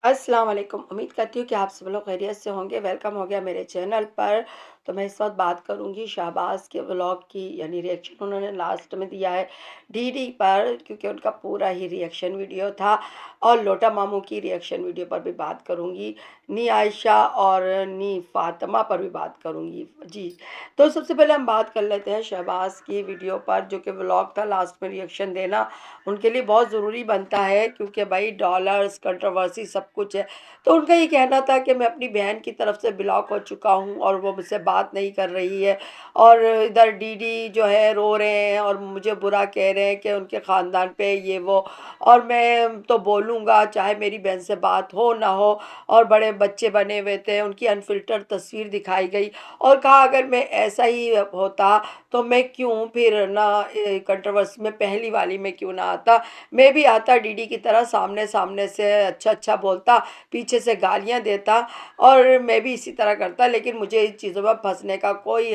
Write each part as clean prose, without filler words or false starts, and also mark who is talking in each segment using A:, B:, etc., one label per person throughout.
A: अस्सलाम वालेकुम। उम्मीद करती हूँ कि आप सब लोग खैरियत से होंगे। वेलकम हो गया मेरे चैनल पर। तो मैं इस वक्त बात करूँगी शहबाज के व्लॉग की, यानी रिएक्शन उन्होंने लास्ट में दिया है डीडी पर, क्योंकि उनका पूरा ही रिएक्शन वीडियो था। और लोटा मामू की रिएक्शन वीडियो पर भी बात करूँगी, नी आयशा और नी फातिमा पर भी बात करूँगी जी। तो सबसे पहले हम बात कर लेते हैं शहबाज की वीडियो पर, जो कि व्लॉग था, लास्ट में रिएक्शन देना उनके लिए बहुत ज़रूरी बनता है, क्योंकि भाई डॉलर्स, कंट्रोवर्सी सब कुछ है। तो उनका ये कहना था कि मैं अपनी बहन की तरफ से ब्लॉक हो चुका हूँ और वो मुझसे बात नहीं कर रही है, और इधर डीडी जो है रो रहे हैं और मुझे बुरा कह रहे हैं कि उनके ख़ानदान पे ये वो। और मैं तो बोलूँगा चाहे मेरी बहन से बात हो ना हो। और बड़े बच्चे बने हुए थे, उनकी अनफिल्टर तस्वीर दिखाई गई और कहा अगर मैं ऐसा ही होता तो मैं क्यों फिर ना कंट्रोवर्सी में पहली वाली में क्यों ना आता। मैं भी आता डीडी की तरह, सामने सामने से अच्छा अच्छा बोलता, पीछे से गालियां देता, और मैं भी इसी तरह करता। लेकिन मुझे इस चीज़ों में फंसने का कोई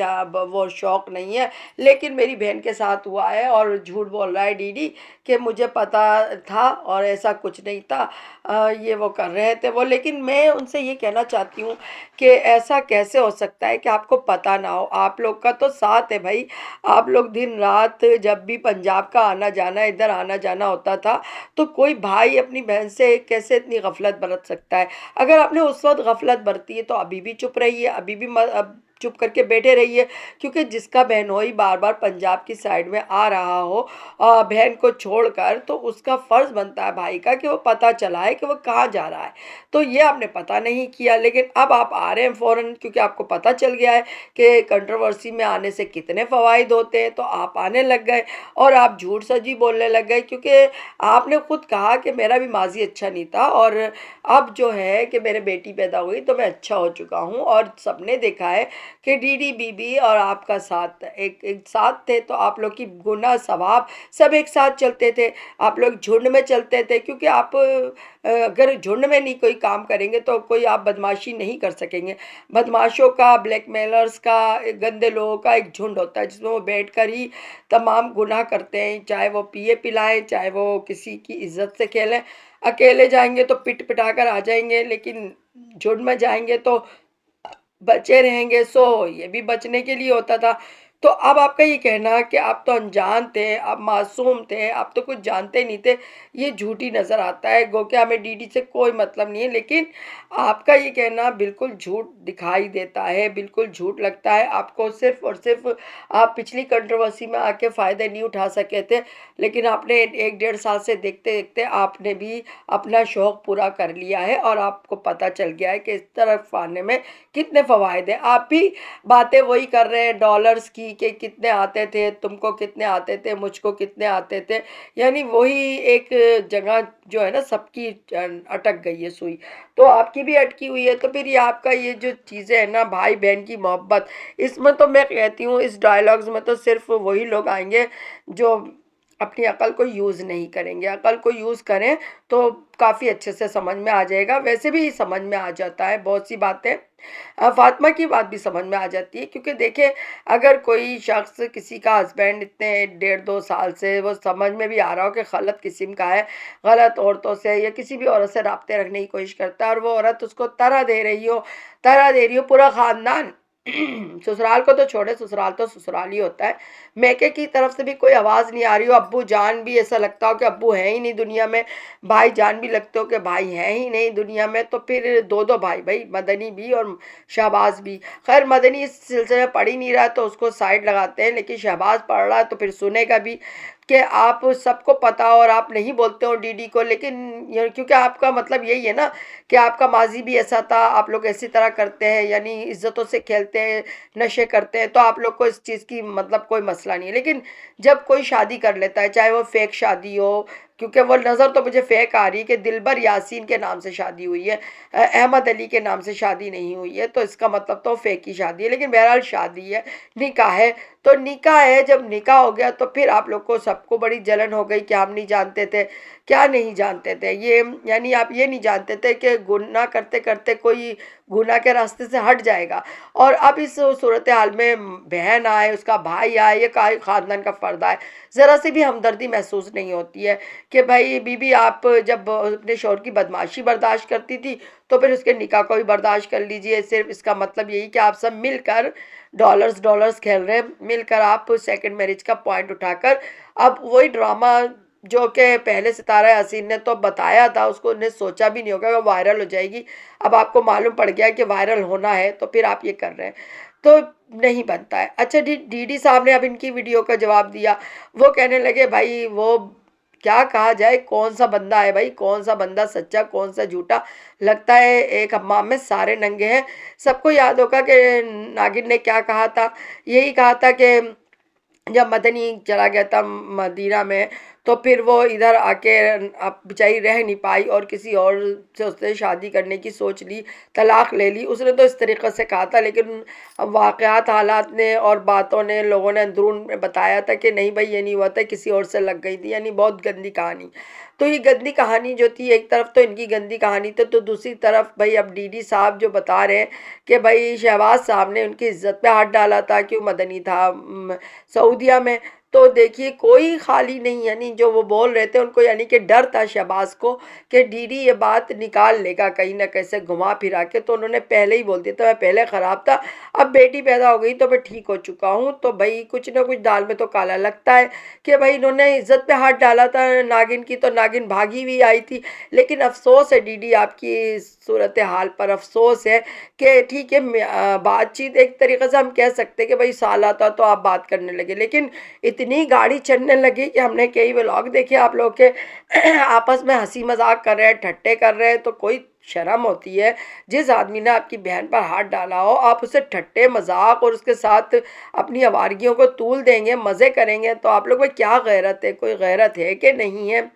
A: वो शौक नहीं है। लेकिन मेरी बहन के साथ हुआ है और झूठ बोल रहा है डीडी कि मुझे पता था और ऐसा कुछ नहीं था। ये वो कर रहे थे वो। लेकिन मैं उनसे ये कहना चाहती हूँ कि ऐसा कैसे हो सकता है कि आपको पता ना हो। आप लोग का तो साथ है भाई, आप लोग दिन रात जब भी पंजाब का आना जाना, इधर आना जाना होता था, तो कोई भाई अपनी बहन से कैसे इतनी गफलत बरत सकता है। अगर आपने उस वक्त गफलत बरती है तो अभी भी चुप रहिए, अभी भी अब चुप करके बैठे रहिए। क्योंकि जिसका बहनोई बार बार पंजाब की साइड में आ रहा हो बहन को छोड़कर, तो उसका फर्ज बनता है भाई का कि वो पता चला है कि वो कहाँ जा रहा है। तो ये आपने पता नहीं किया, लेकिन अब आप आ रहे हैं फ़ौरन, क्योंकि आपको पता चल गया है कि कंट्रोवर्सी में आने से कितने फ़वाइद होते हैं, तो आप आने लग गए और आप झूठ सजी बोलने लग गए। क्योंकि आपने खुद कहा कि मेरा भी माजी अच्छा नहीं था, और अब जो है कि मेरे बेटी पैदा हुई तो मैं अच्छा हो चुका हूँ। और सबने देखा है कि डीडी बीबी और आपका साथ एक एक साथ थे, तो आप लोग की गुनाह सवाब सब एक साथ चलते थे। आप लोग झुंड में चलते थे, क्योंकि आप अगर झुंड में नहीं कोई काम करेंगे तो कोई आप बदमाशी नहीं कर सकेंगे। बदमाशों का, ब्लैकमेलर्स का, गंदे लोगों का एक झुंड होता है जिसमें वो बैठ कर ही तमाम गुनाह करते हैं, चाहे वो पिए पिलाएं, चाहे वो किसी की इज्जत से खेलें। अकेले जाएंगे तो पिट पिटा कर आ जाएंगे, लेकिन झुंड में जाएंगे तो बचे रहेंगे। सो ये भी बचने के लिए होता था। तो अब आपका ये कहना कि आप तो अनजान थे, आप मासूम थे, आप तो कुछ जानते नहीं थे, ये झूठी नज़र आता है। गो कि हमें डीडी से कोई मतलब नहीं है, लेकिन आपका ये कहना बिल्कुल झूठ दिखाई देता है, बिल्कुल झूठ लगता है आपको। सिर्फ और सिर्फ आप पिछली कंट्रोवर्सी में आके फ़ायदे नहीं उठा सके थे, लेकिन आपने एक डेढ़ साल से देखते देखते आपने भी अपना शौक़ पूरा कर लिया है, और आपको पता चल गया है कि इस तरफ आने में कितने फ़वाइद हैं। आप भी बातें वही कर रहे हैं डॉलर्स की कि कितने आते थे, तुमको कितने आते थे, मुझको कितने आते थे। यानी वही एक जगह जो है ना, सबकी अटक गई है सुई, तो आपकी भी अटकी हुई है। तो फिर ये आपका ये जो चीज़ें हैं ना, भाई बहन की मोहब्बत, इसमें तो मैं कहती हूँ इस डायलॉग्स में तो सिर्फ वही लोग आएंगे जो अपनी अकल को यूज़ नहीं करेंगे। अकल को यूज़ करें तो काफ़ी अच्छे से समझ में आ जाएगा। वैसे भी समझ में आ जाता है बहुत सी बातें। फातिमा की बात भी समझ में आ जाती है, क्योंकि देखिए अगर कोई शख्स, किसी का हस्बैंड इतने डेढ़ दो साल से वो समझ में भी आ रहा हो कि गलत किस्म का है, गलत औरतों से या किसी भी औरत से राब्ते रखने की कोशिश करता है, और वो औरत उसको तरह दे रही हो, तरह दे रही हो, पूरा ख़ानदान ससुराल को तो छोड़े, ससुराल तो ससुराल ही होता है, मैके की तरफ से भी कोई आवाज़ नहीं आ रही हो, अब्बू जान भी ऐसा लगता हो कि अब्बू है ही नहीं दुनिया में, भाई जान भी लगते हो कि भाई हैं ही नहीं दुनिया में, तो फिर दो दो भाई, भाई मदनी भी और शहबाज भी। खैर मदनी इस सिलसिले में पढ़ ही नहीं रहा तो उसको साइड लगाते हैं, लेकिन शहबाज पढ़ रहा है तो फिर सुनेगा भी कि आप सबको पता हो और आप नहीं बोलते हो डीडी को। लेकिन क्योंकि आपका मतलब यही है ना कि आपका माजी भी ऐसा था, आप लोग ऐसी तरह करते हैं, यानी इज्जतों से खेलते हैं, नशे करते हैं, तो आप लोग को इस चीज़ की मतलब कोई मसला नहीं है। लेकिन जब कोई शादी कर लेता है, चाहे वो फेक शादी हो, क्योंकि वो नज़र तो मुझे फेक आ रही है कि दिलबर यासीन के नाम से शादी हुई है, अहमद अली के नाम से शादी नहीं हुई है, तो इसका मतलब तो फेक की शादी है। लेकिन बहरहाल शादी है, निकाह है, तो निकाह है। जब निकाह हो गया तो फिर आप लोग को सबको बड़ी जलन हो गई कि हम नहीं जानते थे। क्या नहीं जानते थे ये, यानी आप ये नहीं जानते थे कि गुनाह करते करते कोई गुनाह के रास्ते से हट जाएगा। और अब इस सूरत हाल में बहन आए, उसका भाई आए, ये ख़ानदान का फ़र्द आए, ज़रा सी भी हमदर्दी महसूस नहीं होती है कि भाई बीबी आप जब अपने शौहर की बदमाशी बर्दाश्त करती थी तो फिर उसके निकाह को भी बर्दाश्त कर लीजिए। सिर्फ इसका मतलब यही कि आप सब मिलकर डॉलर्स डॉलर्स खेल रहे हैं, मिलकर आप सेकंड मैरिज का पॉइंट उठाकर अब वही ड्रामा जो कि पहले सितारा यासीन ने तो बताया था, उसको उन्हें सोचा भी नहीं होगा कि वायरल हो जाएगी। अब आपको मालूम पड़ गया कि वायरल होना है तो फिर आप ये कर रहे हैं, तो नहीं बनता है। अच्छा, डीडी साहब ने अब इनकी वीडियो का जवाब दिया। वो कहने लगे भाई वो क्या कहा जाए, कौन सा बंदा है भाई, कौन सा बंदा सच्चा कौन सा झूठा। लगता है एक हमाम में सारे नंगे हैं। सबको याद होगा कि नागिन ने क्या कहा था, यही कहा था कि जब मदनी चला गया था मदीना में तो फिर वो इधर आके अब बेचारी रह नहीं पाई और किसी और से उसने शादी करने की सोच ली, तलाक ले ली। उसने तो इस तरीक़े से कहा था, लेकिन वाक़यात हालात ने और बातों ने लोगों ने अंदरून में बताया था कि नहीं भाई ये नहीं हुआ था, किसी और से लग गई थी, यानी बहुत गंदी कहानी। तो ये गंदी कहानी जो थी, एक तरफ तो इनकी गंदी कहानी थी, तो दूसरी तरफ भाई अब डीडी साहब जो बता रहे हैं कि भाई शहबाज साहब ने उनकी इज्जत पे हाथ डाला था, क्यों मदनी था सऊदिया में। तो देखिए कोई खाली नहीं, यानी जो वो बोल रहे थे उनको यानी कि डर था शहबाज को कि डीडी ये बात निकाल लेगा कहीं ना कैसे घुमा फिरा के, तो उन्होंने पहले ही बोल दिया था मैं पहले ख़राब था, अब बेटी पैदा हो गई तो मैं ठीक हो चुका हूँ। तो भाई कुछ ना कुछ दाल में तो काला लगता है कि भाई इन्होंने इज्जत पे हाथ डाला था नागिन की, तो नागिन भागी हुई आई थी। लेकिन अफसोस है डीडी आपकी सूरत हाल पर, अफसोस है कि ठीक है बातचीत एक तरीके से हम कह सकते हैं कि भाई साल आता तो आप बात करने लगे, लेकिन इतनी गाड़ी चढ़ने लगी कि हमने कई व्लॉग देखे आप लोग के आपस में हंसी मजाक कर रहे हैं, ठट्टे कर रहे हैं, तो कोई शर्म होती है। जिस आदमी ने आपकी बहन पर हाथ डाला हो आप उसे ठट्टे मजाक और उसके साथ अपनी आवारगियों को तूल देंगे, मज़े करेंगे, तो आप लोग में क्या गैरत है, कोई गैरत है कि नहीं है?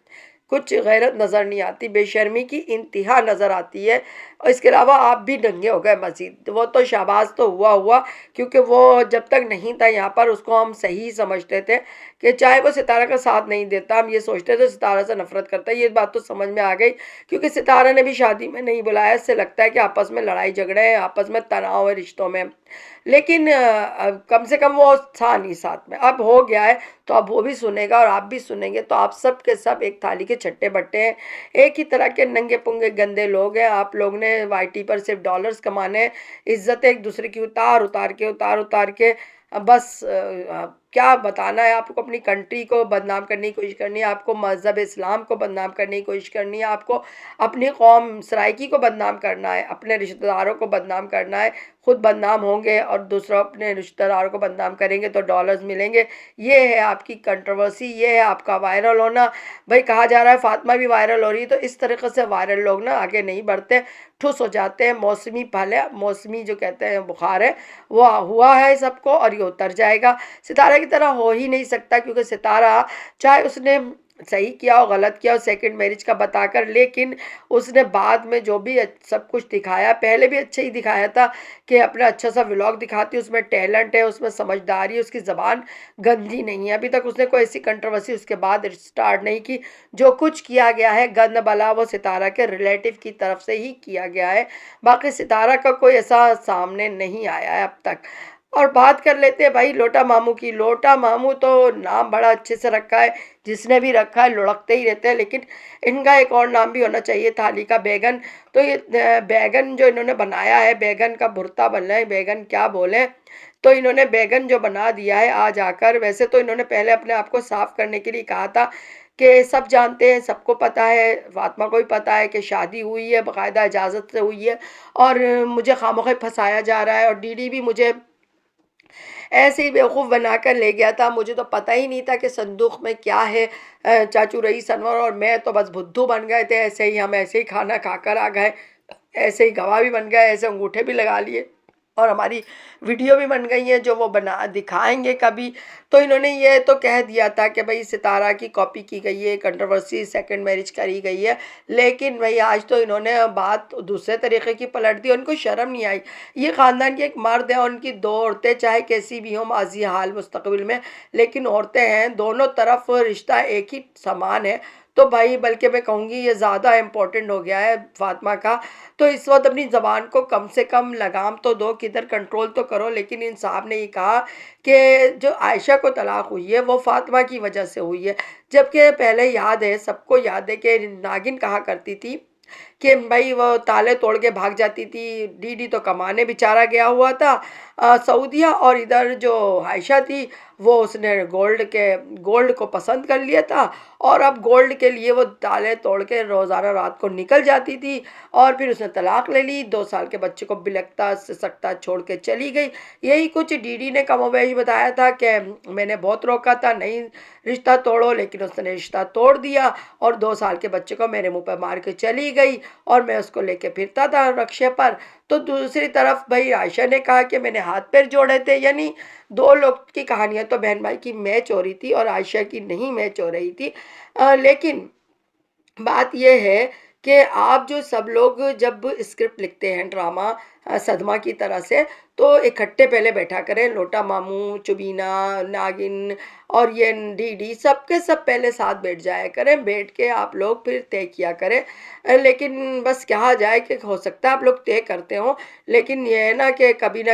A: कुछ गैरत नज़र नहीं आती, बेशर्मी की इंतहा नज़र आती है। और इसके अलावा आप भी नंगे हो गए मज़ीद। वो तो शाबाश तो हुआ क्योंकि वो जब तक नहीं था यहाँ पर उसको हम सही समझते थे कि चाहे वो सितारा का साथ नहीं देता, हम ये सोचते थे सितारा से नफरत करता है। ये बात तो समझ में आ गई क्योंकि सितारा ने भी शादी में नहीं बुलाया। इससे लगता है कि आपस में लड़ाई झगड़े हैं, आपस में तनाव है रिश्तों में, लेकिन कम से कम वो था नहीं साथ में। अब हो गया है तो अब वो भी सुनेगा और आप भी सुनेंगे, तो आप सब के सब एक थाली के छट्टे बट्टे हैं, एक ही तरह के नंगे पुंगे गंदे लोग हैं। आप लोग ने वाईटी पर सिर्फ डॉलर्स कमाने, इज्जत एक दूसरे की उतार के बस क्या बताना है आपको, अपनी कंट्री को बदनाम करने की कोशिश करनी है, आपको मज़हब इस्लाम को बदनाम करने की कोशिश करनी है, आपको अपनी कौम सराइकी को बदनाम करना है, अपने रिश्तेदारों को बदनाम करना है। खुद बदनाम होंगे और दूसरों अपने रिश्तेदारों को बदनाम करेंगे तो डॉलर्स मिलेंगे। ये है आपकी कंट्रोवर्सी, ये है आपका वायरल होना। भाई कहा जा रहा है फातिमा भी वायरल हो रही है, तो इस तरीके से वायरल लोग ना आगे नहीं बढ़ते, ठुस हो जाते हैं। मौसमी फल है, मौसमी जो कहते हैं बुखार है, वो हुआ है सबको और ये उतर जाएगा। सितारा की तरह हो ही नहीं सकता क्योंकि सितारा चाहे उसने सही किया हो गलत किया हो सेकंड मैरिज का बताकर, लेकिन उसने बाद में जो भी सब कुछ दिखाया, पहले भी अच्छा ही दिखाया था कि अपना अच्छा सा व्लॉग दिखाती है, उसमें टैलेंट है, उसमें समझदारी है, उसकी ज़बान गंदी नहीं है। अभी तक उसने कोई ऐसी कंट्रोवर्सी उसके बाद स्टार्ट नहीं की। जो कुछ किया गया है गंद बला वो सितारा के रिलेटिव की तरफ से ही किया गया है, बाकी सितारा का कोई ऐसा सामने नहीं आया है अब तक। और बात कर लेते हैं भाई लोटा मामू की। लोटा मामू तो नाम बड़ा अच्छे से रखा है, जिसने भी रखा है लुढ़कते ही रहते हैं, लेकिन इनका एक और नाम भी होना चाहिए थाली का, बैगन। तो ये बैगन जो इन्होंने बनाया है, बैगन का भुर्ता बन रहा है, बैगन क्या बोले, तो इन्होंने बैगन जो बना दिया है आज आकर। वैसे तो इन्होंने पहले अपने आप को साफ करने के लिए कहा था कि सब जानते हैं, सबको पता है, फातिमा को भी पता है कि शादी हुई है, बाकायदा इजाज़त से हुई है, और मुझे खामोखा फंसाया जा रहा है, और डीडी भी मुझे ऐसे ही बेवकूफ़ बना कर ले गया था, मुझे तो पता ही नहीं था कि संदूक में क्या है। चाचू रईस अनवर और मैं तो बस बुद्धू बन गए थे, ऐसे ही हम ऐसे ही खाना खाकर आ गए, ऐसे ही गवाह भी बन गए, ऐसे अंगूठे भी लगा लिए और हमारी वीडियो भी बन गई है जो वो बना दिखाएंगे कभी। तो इन्होंने ये तो कह दिया था कि भाई सितारा की कॉपी की गई है, कंट्रोवर्सी सेकंड मैरिज करी गई है, लेकिन भाई आज तो इन्होंने बात दूसरे तरीके की पलट दी, उनको शर्म नहीं आई। ये ख़ानदान की एक मर्द है, उनकी दो औरतें चाहे कैसी भी हों माजी हाल मुस्तकबिल में, लेकिन औरतें हैं, दोनों तरफ रिश्ता एक ही समान है। तो भाई बल्कि मैं कहूँगी ये ज़्यादा इम्पोर्टेंट हो गया है फ़ातिमा का। तो इस वक़्त अपनी ज़बान को कम से कम लगाम तो दो, किधर कंट्रोल तो करो। लेकिन इन साहब ने ये कहा कि जो आयशा को तलाक हुई है वो फ़ातिमा की वजह से हुई है। जबकि पहले याद है, सबको याद है कि नागिन कहा करती थी कि भाई वो ताले तोड़ के भाग जाती थी, डीडी तो कमाने बेचारा गया हुआ था सऊदीया, और इधर जो आयशा थी वो उसने गोल्ड को पसंद कर लिया था, और अब गोल्ड के लिए वो ताले तोड़ के रोज़ाना रात को निकल जाती थी। और फिर उसने तलाक ले ली, 2 साल के बच्चे को बिलखता सिसकता छोड़ के चली गई। यही कुछ डीडी ने कमोबेश बताया था कि मैंने बहुत रोका था नहीं रिश्ता तोड़ो, लेकिन उसने रिश्ता तोड़ दिया और 2 साल के बच्चे को मेरे मुंह पर मार के चली गई, और मैं उसको लेके फिरता था रक्शे पर। तो दूसरी तरफ भाई आयशा ने कहा कि मैंने हाथ पैर जोड़े थे, यानी दो लोग की कहानियां तो बहन भाई की मैच हो रही थी और आयशा की नहीं मैच हो रही थी। लेकिन बात ये है कि आप जो सब लोग जब स्क्रिप्ट लिखते हैं ड्रामा सदमा की तरह से, तो इकट्ठे पहले बैठा करें, लोटा मामू, चुबीना, नागिन और ये डीडी सबके सब पहले साथ बैठ जाया करें। बैठ के आप लोग फिर तय किया करें। लेकिन बस कहा जाए कि हो सकता है आप लोग तय करते हो, लेकिन ये है ना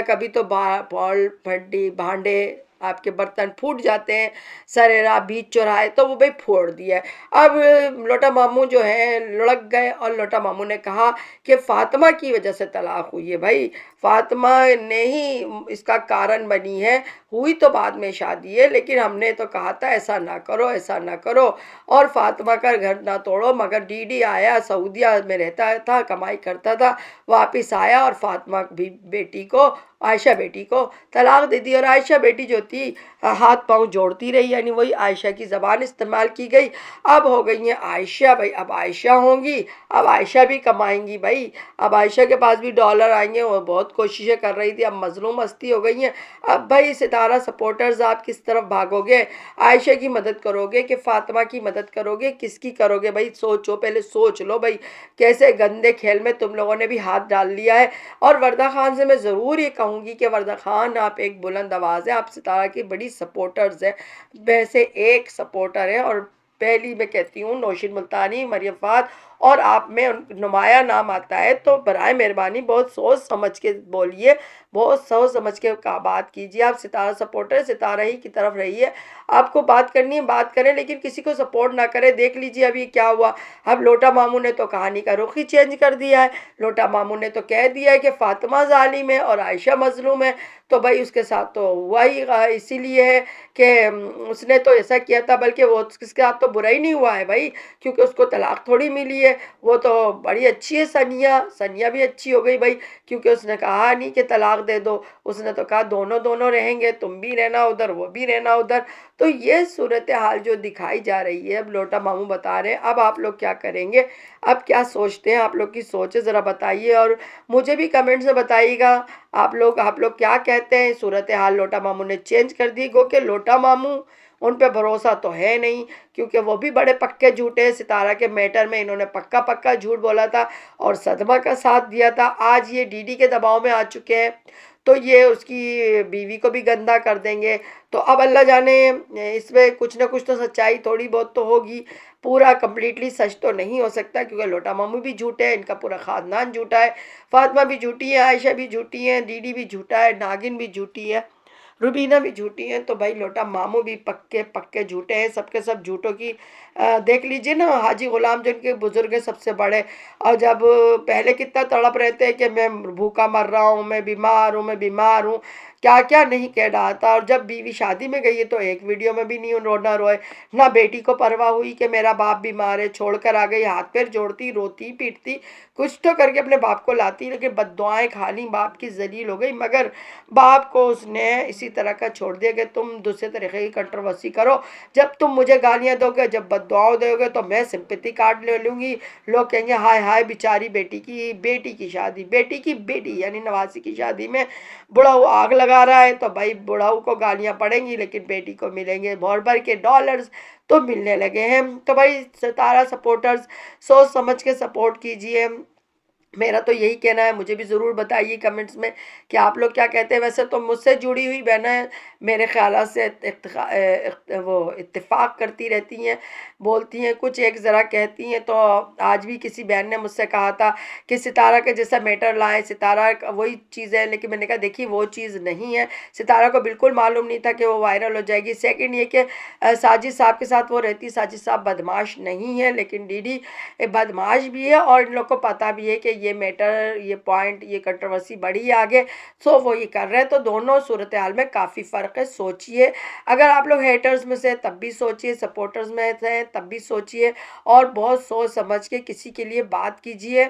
A: कभी तो बॉल फड्डी भांडे आपके बर्तन फूट जाते हैं, सरेरा बीच चौराहे तो वो भाई फोड़ दिया है। अब लोटा मामू जो है लुढ़क गए और लोटा मामू ने कहा कि फातिमा की वजह से तलाक हुई है। भाई फातिमा ने ही इसका कारण बनी है, हुई तो बाद में शादी है, लेकिन हमने तो कहा था ऐसा ना करो ऐसा ना करो, और फातिमा का घर ना तोड़ो। मगर डीडी आया, सऊदीया में रहता था, कमाई करता था, वापस आया और फातिमा भी बेटी को, आयशा बेटी को तलाक दे दी। और आयशा बेटी जो थी हाथ पांव जोड़ती रही, यानी वही आयशा की ज़बान इस्तेमाल की गई। अब हो गई हैं आयशा भाई, अब आयशा होंगी, अब आयशा भी कमाएंगी भाई। अब आयशा के पास भी डॉलर आएंगे, वो बहुत कोशिशें कर रही थी, अब मजलूम मस्ती हो गई हैं। अब भाई सितारा सपोर्टर्स आप किस तरफ भागोगे? आयशा की मदद करोगे कि फातिमा की मदद करोगे, किसकी करोगे भाई? सोचो, पहले सोच लो भाई, कैसे गंदे खेल में तुम लोगों ने भी हाथ डाल लिया है। और वरदा खान से मैं ज़रूर ये कहूँगी कि वरदा खान आप एक बुलंद आवाज़ है, आप सितारा की बड़ी सपोर्टर्स हैं, वैसे एक सपोर्टर है। और पहली मैं कहती हूँ नौशीन मुल्तानी, मरियम फात, और आप में नुमाया नाम आता है तो बराए मेहरबानी बहुत सोच समझ के बोलिए, बहुत सोच समझ के का बात कीजिए। आप सितारा सपोर्टर, सितारा ही की तरफ रहिए। आपको बात करनी है बात करें, लेकिन किसी को सपोर्ट ना करें। देख लीजिए अभी क्या हुआ। अब लोटा मामू ने तो कहानी का रुख ही चेंज कर दिया है। लोटा मामू ने तो कह दिया है कि फातिमा जालिम है और आयशा मजलूम है। तो भाई उसके साथ तो हुआ ही इसीलिए है कि उसने तो ऐसा किया था, बल्कि वो उसके साथ तो बुरा ही नहीं हुआ है भाई, क्योंकि उसको तलाक थोड़ी मिली है। वो तो बड़ी अच्छी है, सनिया सनिया भी अच्छी हो गई भाई, क्योंकि उसने कहा नहीं कि तलाक दे दो, उसने तो कहा दोनों दोनों रहेंगे, तुम भी रहना उधर वो भी रहना उधर। तो ये सूरत हाल जो दिखाई जा रही है, अब लोटा मामू बता रहे हैं, अब आप लोग क्या करेंगे? अब क्या सोचते हैं? आप लोग की सोचे ज़रा बताइए और मुझे भी कमेंट से बताइएगा। आप लोग क्या कहते हैं? सूरत हाल लोटा मामू ने चेंज कर दी, गो के लोटा मामू उन पे भरोसा तो है नहीं, क्योंकि वो भी बड़े पक्के झूठे हैं। सितारा के मैटर में इन्होंने पक्का पक्का झूठ बोला था और सदमा का साथ दिया था। आज ये डीडी के दबाव में आ चुके हैं, तो ये उसकी बीवी को भी गंदा कर देंगे। तो अब अल्लाह जाने, इसमें कुछ ना कुछ तो सच्चाई थोड़ी बहुत तो होगी। पूरा कंप्लीटली सच तो नहीं हो सकता, क्योंकि लोटा मामू भी झूठे हैं, इनका पूरा खानदान झूठा है, फातिमा भी झूठी है, आयशा भी झूठी है, डीडी भी झूठा है, नागिन भी झूठी है, रुबीना भी झूठी है। तो भाई लोटा मामू भी पक्के पक्के झूठे हैं, सबके सब झूठों की देख लीजिए ना, हाजी गुलाम जिनके बुजुर्ग हैं सबसे बड़े, और जब पहले कितना तड़प रहते हैं कि मैं भूखा मर रहा हूँ, मैं बीमार हूँ, मैं बीमार हूँ, क्या क्या नहीं कह रहा था। और जब बीवी शादी में गई है तो एक वीडियो में भी नहीं रोना रोए, ना बेटी को परवाह हुई कि मेरा बाप बीमार है, छोड़कर आ गई, हाथ पैर जोड़ती रोती पीटती, कुछ तो करके अपने बाप को लाती, लेकिन बद्दुआएं खाली, बाप की जलील हो गई। मगर बाप को उसने इसी तरह का छोड़ दिया कि तुम दूसरे तरीके की कंट्रोवर्सी करो, जब तुम मुझे गालियां दोगे, जब बद्दुआओं दोगे, तो मैं सिंपैथी कार्ड ले लूँगी। लोग कहेंगे हाय हाय बेचारी बेटी की शादी, बेटी की बेटी यानी नवासी की शादी में बुढ़ाऊ आग लगा रहा है, तो भाई बुढ़ाऊ को गालियां पड़ेंगी, लेकिन बेटी को मिलेंगे भर भर के डॉलर्स तो मिलने लगे हैं। तो भाई सितारा सपोर्टर्स सोच समझ के सपोर्ट कीजिए। मेरा तो यही कहना है, मुझे भी ज़रूर बताइए कमेंट्स में कि आप लोग क्या कहते हैं। वैसे तो मुझसे जुड़ी हुई बहनें मेरे ख़्याल से वो इत्तेफ़ाक करती रहती हैं, बोलती हैं कुछ एक ज़रा कहती हैं। तो आज भी किसी बहन ने मुझसे कहा था कि सितारा के जैसा मैटर लाएँ, सितारा का वही चीज़ है, लेकिन मैंने कहा देखिए वो चीज़ नहीं है। सितारा को बिल्कुल मालूम नहीं था कि वो वायरल हो जाएगी। सेकंड ये कि साजिद साहब के साथ वो रहती, साजिद साहब बदमाश नहीं है, लेकिन डीडी बदमाश भी है और इन लोग को पता भी है कि ये मैटर, ये पॉइंट, ये कंट्रोवर्सी बढ़ी आगे, सो वो ये कर रहे हैं। तो दोनों सूरत हाल में काफ़ी फ़र्क है। सोचिए, अगर आप लोग हेटर्स में से तब भी सोचिए, सपोर्टर्स में से तब भी सोचिए, और बहुत सोच समझ के किसी के लिए बात कीजिए।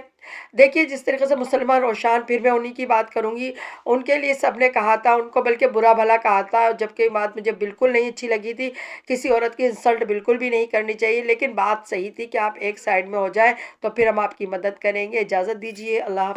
A: देखिए जिस तरीके से मुसलमान रोशान, फिर मैं उन्हीं की बात करूँगी, उनके लिए सबने कहा था, उनको बल्कि बुरा भला कहा था, जबकि ये बात मुझे बिल्कुल नहीं अच्छी लगी थी। किसी औरत की इंसल्ट बिल्कुल भी नहीं करनी चाहिए, लेकिन बात सही थी कि आप एक साइड में हो जाए तो फिर हम आपकी मदद करेंगे। इजाज़त दीजिए, अल्लाह।